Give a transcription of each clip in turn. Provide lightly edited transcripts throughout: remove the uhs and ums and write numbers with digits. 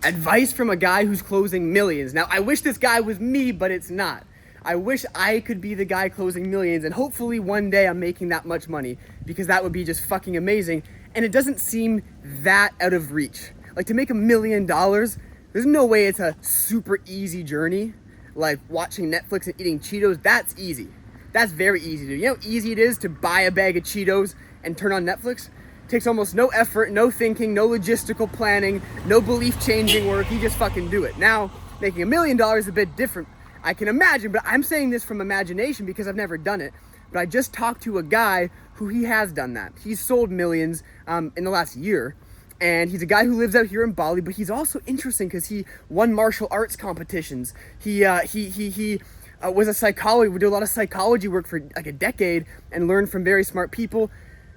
Advice from a guy who's closing millions. Now, I wish this guy was me, but it's not. I wish I could be the guy closing millions, and hopefully one day I'm making that much money, because that would be just fucking amazing. And it doesn't seem that out of reach. Like, to make $1 million, there's no way it's a super easy journey. Like watching Netflix and eating Cheetos, that's easy. That's very easy to do. You know how easy it is to buy a bag of Cheetos and turn on Netflix? It takes almost no effort, no thinking, no logistical planning, no belief changing work. You just fucking do it. Now, making $1 million is a bit different, I can imagine, but I'm saying this from imagination because I've never done it. But I just talked to a guy who he has done that. He's sold millions in the last year. And he's a guy who lives out here in Bali, but he's also interesting because he won martial arts competitions. He was a psychologist. We did a lot of psychology work for like a decade and learned from very smart people,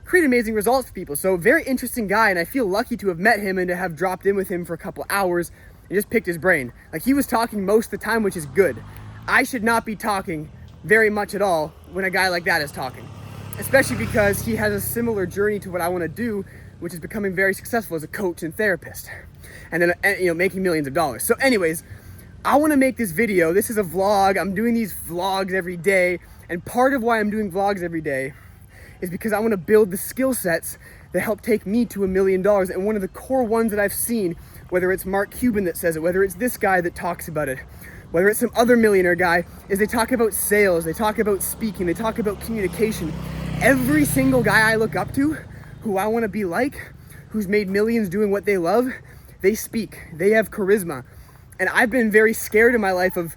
create amazing results for people. So very interesting guy, and I feel lucky to have met him and to have dropped in with him for a couple hours and just picked his brain. Like, he was talking most of the time, which is good. I should not be talking very much at all when a guy like that is talking, especially because he has a similar journey to what I want to do, which is becoming very successful as a coach and therapist, and then, you know, making millions of dollars. So anyways, I want to make this video. This is a vlog. I'm doing these vlogs every day, and part of why I'm doing vlogs every day is because I want to build the skill sets that help take me to $1 million. And one of the core ones that I've seen, whether it's Mark Cuban that says it, whether it's this guy that talks about it, whether it's some other millionaire guy, is they talk about sales, they talk about speaking, they talk about communication. Every single guy I look up to, who I want to be like, who's made millions doing what they love, they speak, they have charisma. And I've been very scared in my life of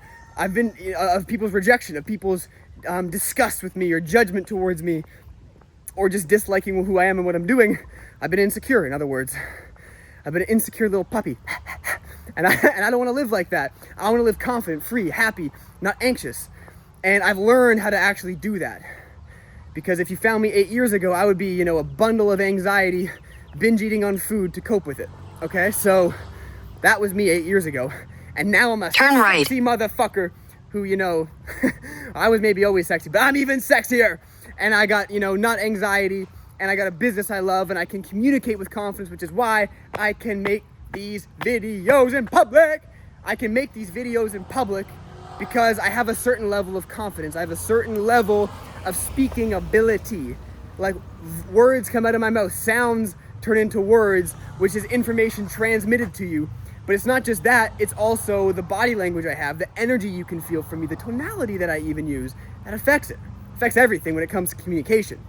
people's rejection, of people's disgust with me or judgment towards me, or just disliking who I am and what I'm doing. I've been insecure, in other words. I've been an insecure little puppy. and I don't want to live like that. I want to live confident, free, happy, not anxious. And I've learned how to actually do that. Because if you found me 8 years ago, I would be, you know, a bundle of anxiety, binge eating on food to cope with it. Okay, so that was me 8 years ago. And now I'm a sexy motherfucker who, you know, I was maybe always sexy, but I'm even sexier. And I got, you know, not anxiety, and I got a business I love, and I can communicate with confidence, which is why I can make these videos in public. I can make these videos in public because I have a certain level of confidence. I have a certain level of speaking ability. Like, words come out of my mouth, sounds turn into words, which is information transmitted to you. But it's not just that, it's also the body language I have, the energy you can feel from me, the tonality that I even use, that affects it. Affects everything when it comes to communication.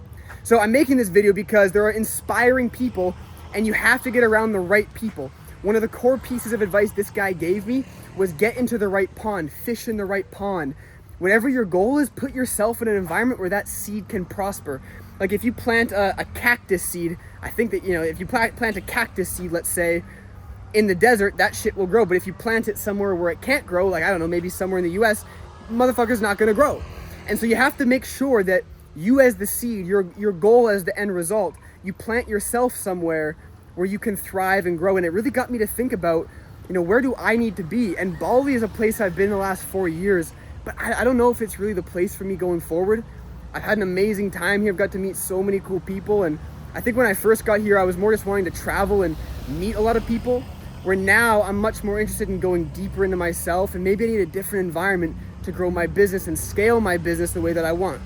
So I'm making this video because there are inspiring people, and you have to get around the right people. One of the core pieces of advice this guy gave me was get into the right pond, fish in the right pond. Whatever your goal is, put yourself in an environment where that seed can prosper. Like, if you plant a cactus seed, I think that, you know, if you plant a cactus seed, let's say, in the desert, that shit will grow. But if you plant it somewhere where it can't grow, like, I don't know, maybe somewhere in the US, motherfucker's not gonna grow. And so you have to make sure that you as the seed, your goal as the end result, you plant yourself somewhere where you can thrive and grow. And it really got me to think about, you know, where do I need to be? And Bali is a place I've been the last 4 years, but I don't know if it's really the place for me going forward. I've had an amazing time here. I've got to meet so many cool people. And I think when I first got here, I was more just wanting to travel and meet a lot of people, where now I'm much more interested in going deeper into myself, and maybe I need a different environment to grow my business and scale my business the way that I want.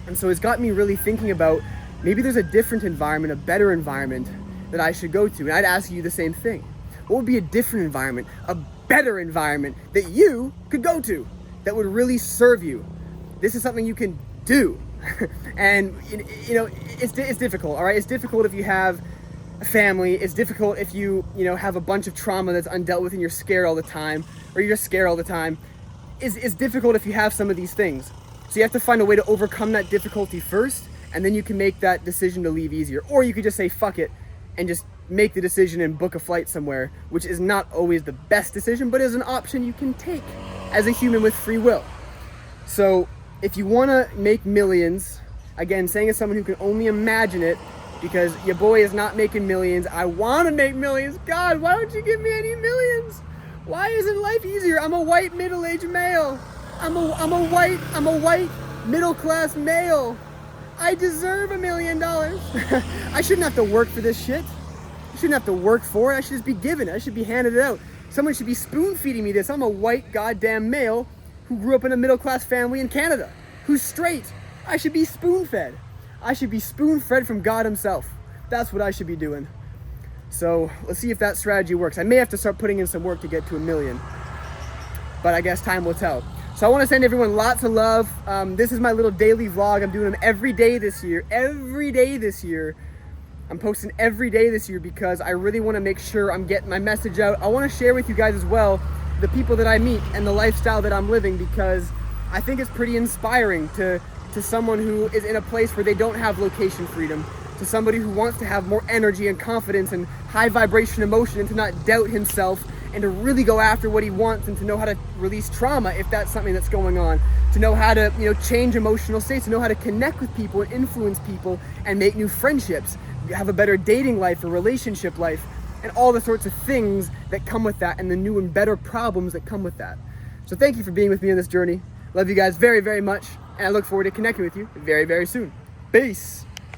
And so it's got me really thinking about, maybe there's a different environment, a better environment that I should go to. And I'd ask you the same thing. What would be a different environment, a better environment that you could go to that would really serve you? This is something you can do. And, you know, it's difficult, all right? It's difficult if you have a family. It's difficult if you know, have a bunch of trauma that's undealt with and you're scared all the time, or you're just scared all the time. It's difficult if you have some of these things. So you have to find a way to overcome that difficulty first, and then you can make that decision to leave easier. Or you could just say, fuck it, and just make the decision and book a flight somewhere, which is not always the best decision, but is an option you can take as a human with free will. So if you want to make millions, again, saying as someone who can only imagine it, because your boy is not making millions. I want to make millions. God, why don't you give me any millions? Why isn't life easier? I'm a white middle-aged male. I'm a white middle-class male. I deserve $1 million. I shouldn't have to work for this shit. I shouldn't have to work for it. I should just be given it. I should be handed it out. Someone should be spoon feeding me this. I'm a white goddamn male who grew up in a middle class family in Canada, who's straight. I should be spoon fed. I should be spoon fed from God himself. That's what I should be doing. So let's see if that strategy works. I may have to start putting in some work to get to 1 million, but I guess time will tell. So I want to send everyone lots of love. This is my little daily vlog. I'm doing them every day this year. Every day this year. I'm posting every day this year because I really want to make sure I'm getting my message out. I want to share with you guys as well the people that I meet and the lifestyle that I'm living, because I think it's pretty inspiring to someone who is in a place where they don't have location freedom, to somebody who wants to have more energy and confidence and high vibration emotion, and to not doubt himself, and to really go after what he wants, and to know how to release trauma if that's something that's going on, to know how to, change emotional states, to know how to connect with people and influence people and make new friendships, have a better dating life or relationship life, and all the sorts of things that come with that, and the new and better problems that come with that. So thank you for being with me on this journey. Love you guys very, very much, and I look forward to connecting with you very, very soon. Peace.